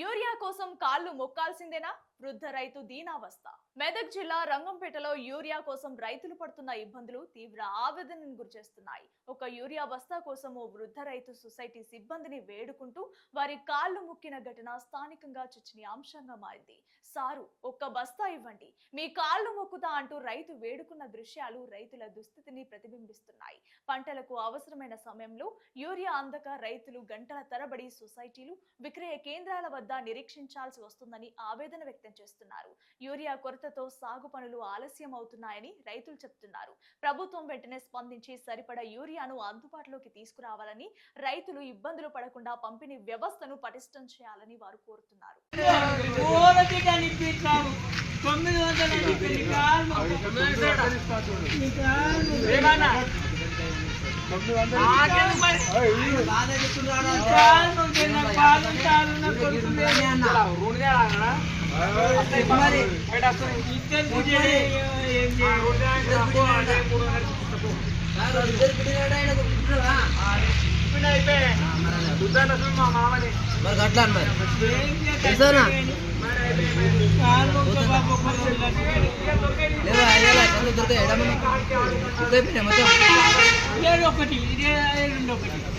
Urea కోసం కాళ్ళు మొక్కాల్సిందేనా? వృద్ధ రైతు దీనావస్థ. మెదక్ జిల్లా రంగంపేటలో యూరియా కోసం రైతులు పడుతున్న ఇబ్బందులు తీవ్ర ఆవేదనను గురిచేస్తున్నాయి. ఒక యూరియా బస్తా కోసం ఓ వృద్ధ రైతు సొసైటీ సిబ్బందిని వేడుకుంటూ వారి కాళ్ళు మొక్కిన ఘటన స్థానికంగా చర్చనీయాంశంగా మారింది. సారు, ఒక్క బస్తా ఇవ్వండి, మీ కాళ్ళు మొక్కుతా అంటూ రైతు వేడుకున్న దృశ్యాలు రైతుల దుస్థితిని ప్రతిబింబిస్తున్నాయి. పంటలకు అవసరమైన సమయంలో యూరియా అందక రైతులు గంటల తరబడి సొసైటీలు, విక్రయ కేంద్రాల వద్ద నిరీక్షించాల్సి వస్తుందని ఆవేదన వ్యక్తం చేస్తున్నారు. యూరియా కొరతతో సాగు పనులు ఆలస్యం అవుతున్నాయని రైతులు చెప్తున్నారు. ప్రభుత్వం వెంటనే స్పందించి సరిపడా యూరియాను అందుబాటులోకి తీసుకురావాలని, రైతులు ఇబ్బందులు పడకుండా పంపిణీ వ్యవస్థను పటిష్టం చేయాలని వారు కోరుతున్నారు. ఒకటి